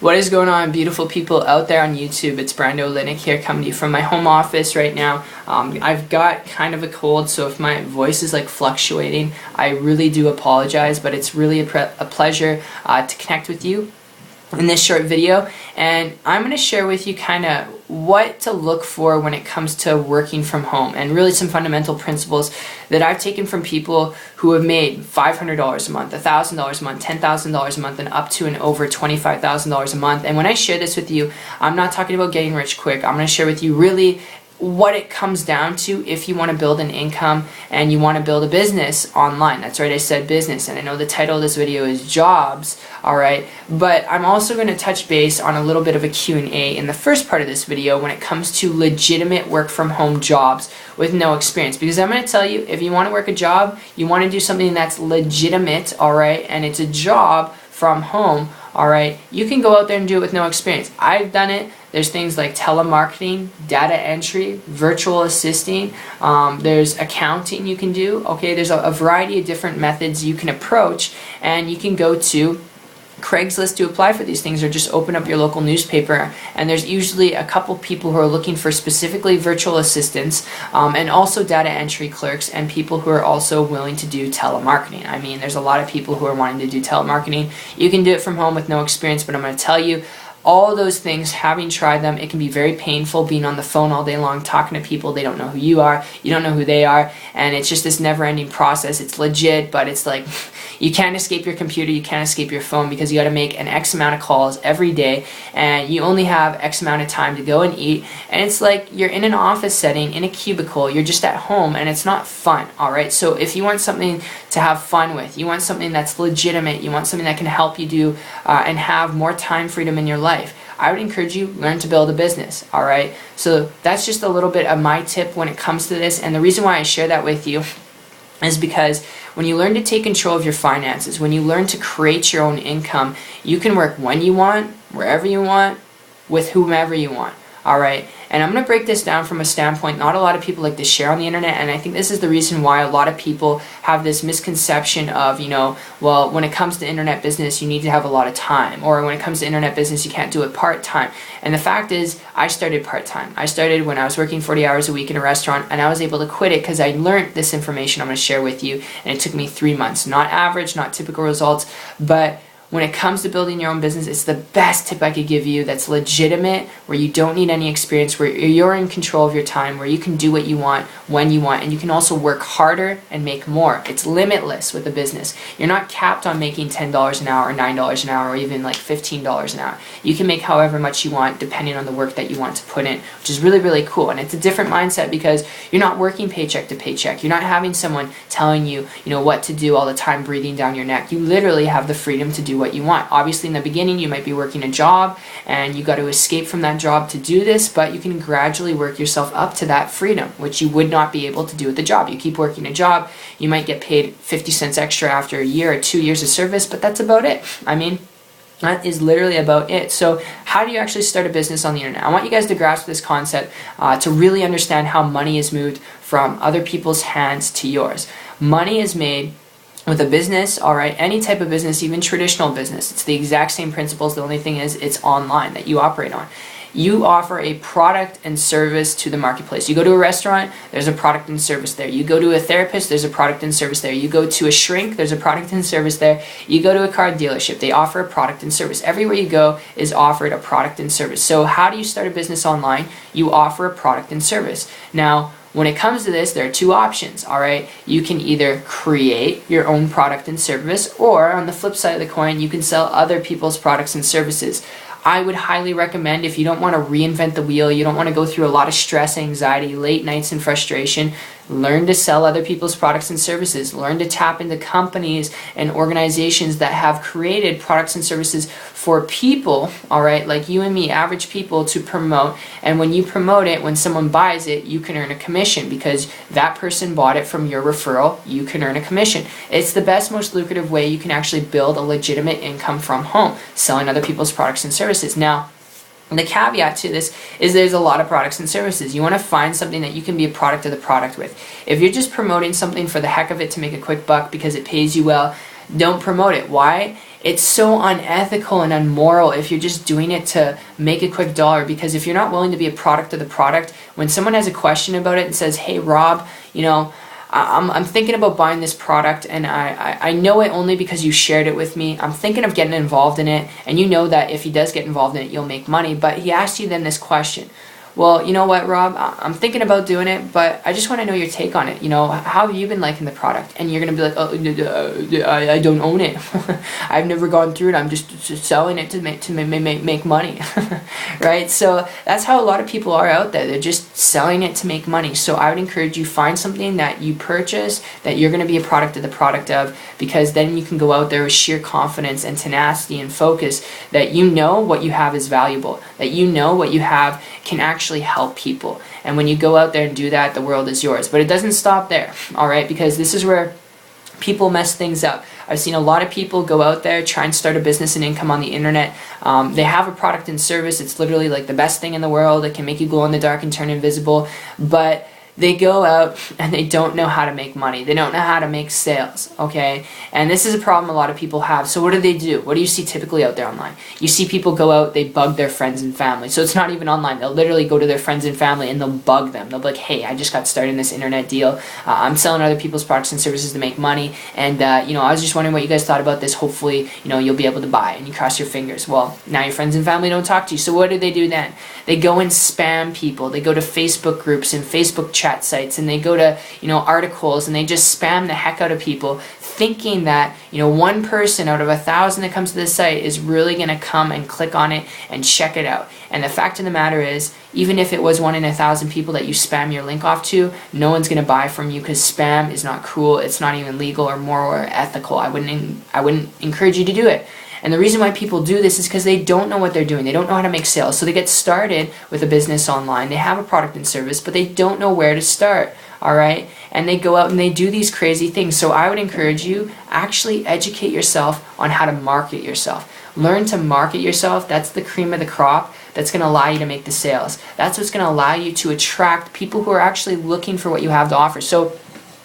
What is going on, beautiful people out there on YouTube? It's Brando Linick here, coming to you from my home office right now. I've got kind of a cold, so if my voice is like fluctuating, I really do apologize, but it's really a pleasure to connect with you in this short video, and I'm going to share with you kind of what to look for when it comes to working from home, and really some fundamental principles that I've taken from people who have made $500 a month, $1,000 a month, $10,000 a month, and up to and over $25,000 a month. And when I share this with you, I'm not talking about getting rich quick. I'm going to share with you really what it comes down to if you want to build an income and you want to build a business online. That's right, I said business, and I know the title of this video is jobs, alright, but I'm also going to touch base on a little bit of a Q&A in the first part of this video when it comes to legitimate work from home jobs with no experience, because I'm going to tell you, if you want to work a job, you want to do something that's legitimate, alright, and it's a job from home, alright, you can go out there and do it with no experience. I've done it. There's things like telemarketing, data entry, virtual assisting, there's accounting you can do, okay, there's a variety of different methods you can approach, and you can go to Craigslist to apply for these things, or just open up your local newspaper, and there's usually a couple people who are looking for specifically virtual assistants, and also data entry clerks, and people who are also willing to do telemarketing. I mean, there's a lot of people who are wanting to do telemarketing. You can do it from home with no experience, but I'm going to tell you, all those things, having tried them, it can be very painful being on the phone all day long talking to people. They don't know who you are, you don't know who they are, and it's just this never-ending process. It's legit, but it's like you can't escape your computer, you can't escape your phone, because you got to make an X amount of calls every day, and you only have X amount of time to go and eat, and it's like you're in an office setting, in a cubicle, you're just at home, and it's not fun, alright? So if you want something to have fun with, you want something that's legitimate, you want something that can help you do and have more time freedom in your life, I would encourage you, learn to build a business, alright? So that's just a little bit of my tip when it comes to this, and the reason why I share that with you is because when you learn to take control of your finances, when you learn to create your own income, you can work when you want, wherever you want, with whomever you want, alright? And I'm going to break this down from a standpoint not a lot of people like to share on the internet, and I think this is the reason why a lot of people have this misconception of, you know, well, when it comes to internet business, you need to have a lot of time, or when it comes to internet business, you can't do it part-time. And the fact is, I started part-time. I started when I was working 40 hours a week in a restaurant, and I was able to quit it because I learned this information I'm going to share with you, and it took me 3 months. Not average, not typical results, but when it comes to building your own business, it's the best tip I could give you that's legitimate, where you don't need any experience, where you're in control of your time, where you can do what you want, when you want, and you can also work harder and make more. It's limitless with a business. You're not capped on making $10 an hour, or $9 an hour, or even like $15 an hour. You can make however much you want depending on the work that you want to put in, which is really, really cool. And it's a different mindset because you're not working paycheck to paycheck. You're not having someone telling you, what to do all the time, breathing down your neck. You literally have the freedom to do what you want. Obviously, in the beginning, you might be working a job and you got to escape from that job to do this, but you can gradually work yourself up to that freedom, which you would not be able to do with the job. You keep working a job, you might get paid 50 cents extra after a year or 2 years of service, but that's about it. I mean, that is literally about it. So how do you actually start a business on the internet? I want you guys to grasp this concept to really understand how money is moved from other people's hands to yours. Money is made with a business, alright, any type of business, even traditional business. It's the exact same principles. The only thing is it's online that you operate on. You offer a product and service to the marketplace. You go to a restaurant, there's a product and service there. You go to a therapist, there's a product and service there. You go to a shrink, there's a product and service there. You go to a car dealership, they offer a product and service. Everywhere you go is offered a product and service. So how do you start a business online? You offer a product and service. Now, when it comes to this, there are two options, alright? You can either create your own product and service, or on the flip side of the coin, you can sell other people's products and services. I would highly recommend, if you don't want to reinvent the wheel, you don't want to go through a lot of stress, anxiety, late nights, and frustration, learn to sell other people's products and services. Learn to tap into companies and organizations that have created products and services for people, alright, like you and me, average people, to promote. And when you promote it, when someone buys it, you can earn a commission because that person bought it from your referral. You can earn a commission. It's the best, most lucrative way you can actually build a legitimate income from home, selling other people's products and services. Now, the caveat to this is there's a lot of products and services. You want to find something that you can be a product of the product with. If you're just promoting something for the heck of it to make a quick buck because it pays you well, don't promote it. Why? it's so unethical and unmoral if you're just doing it to make a quick dollar, because if you're not willing to be a product of the product, when someone has a question about it and says, hey Rob, you know, I'm thinking about buying this product, and I know it only because you shared it with me. I'm thinking of getting involved in it, and you know that if he does get involved in it, you'll make money. But he asked you then this question. Well, you know what, Rob? I'm thinking about doing it, but I just want to know your take on it. You know, how have you been liking the product? And you're going to be like, oh, I don't own it. I've never gone through it. I'm just selling it to make money, right? So that's how a lot of people are out there. They're just selling it to make money. So I would encourage you, find something that you purchase that you're going to be a product of the product of, because then you can go out there with sheer confidence and tenacity and focus that you know what you have is valuable, that you know what you have can actually help people. And when you go out there and do that, the world is yours. But it doesn't stop there, all right? Because this is where people mess things up. I've seen a lot of people go out there, try and start a business and income on the internet. They have a product and service. It's literally like the best thing in the world. It can make you glow in the dark and turn invisible. But they go out and they don't know how to make money. They don't know how to make sales, okay? And this is a problem a lot of people have. So what do? What do you see typically out there online? You see people go out, they bug their friends and family. So it's not even online. They'll literally go to their friends and family and they'll bug them. They'll be like, hey, I just got started in this internet deal. I'm selling other people's products and services to make money. And, you know, I was just wondering what you guys thought about this. Hopefully, you know, you'll be able to buy. And you cross your fingers. Well, now your friends and family don't talk to you. So what do they do then? They go and spam people. They go to Facebook groups and Facebook chat sites, and they go to, you know, articles, and they just spam the heck out of people, thinking that, you know, one person out of 1,000 that comes to the site is really going to come and click on it and check it out. And the fact of the matter is, even if it was 1 in 1,000 people that you spam your link off to, no one's going to buy from you, because spam is not cool. It's not even legal or moral or ethical. I wouldn't encourage you to do it. And the reason why people do this is because they don't know what they're doing. They don't know how to make sales. So they get started with a business online. They have a product and service, but they don't know where to start. All right? And they go out and they do these crazy things. So I would encourage you, actually educate yourself on how to market yourself. Learn to market yourself. That's the cream of the crop. That's going to allow you to make the sales. That's what's going to allow you to attract people who are actually looking for what you have to offer. So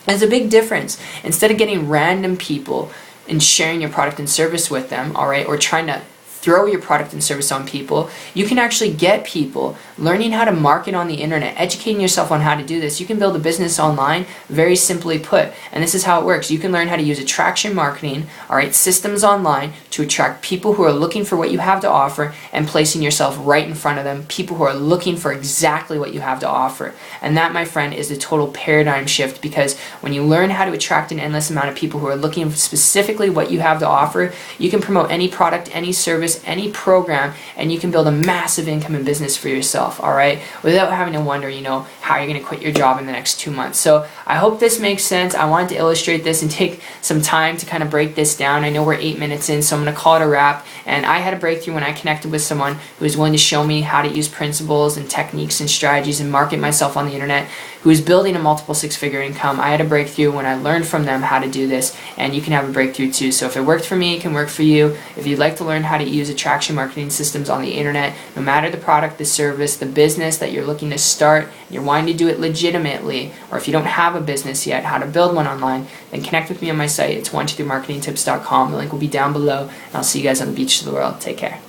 there's a big difference. Instead of getting random people and sharing your product and service with them, all right, or trying to throw your product and service on people, you can actually get people learning how to market on the internet, educating yourself on how to do this. You can build a business online, very simply put, and this is how it works. You can learn how to use attraction marketing, all right, systems online, to attract people who are looking for what you have to offer and placing yourself right in front of them, people who are looking for exactly what you have to offer. And that, my friend, is a total paradigm shift, because when you learn how to attract an endless amount of people who are looking for specifically what you have to offer, you can promote any product, any service, any program, and you can build a massive income and business for yourself, all right, without having to wonder, you know, how you're going to quit your job in the next 2 months. So I hope this makes sense. I wanted to illustrate this and take some time to kind of break this down. I know we're 8 minutes in, so I'm going to call it a wrap. And I had a breakthrough when I connected with someone who was willing to show me how to use principles and techniques and strategies and market myself on the internet, who is building a multiple six-figure income. I had a breakthrough when I learned from them how to do this, and you can have a breakthrough too. So if it worked for me, it can work for you. If you'd like to learn how to use attraction marketing systems on the internet, no matter the product, the service, the business that you're looking to start, and you're wanting to do it legitimately, or if you don't have a business yet, how to build one online, then connect with me on my site. It's 123marketingtips.com. The link will be down below, and I'll see you guys on the beach of the world. Take care.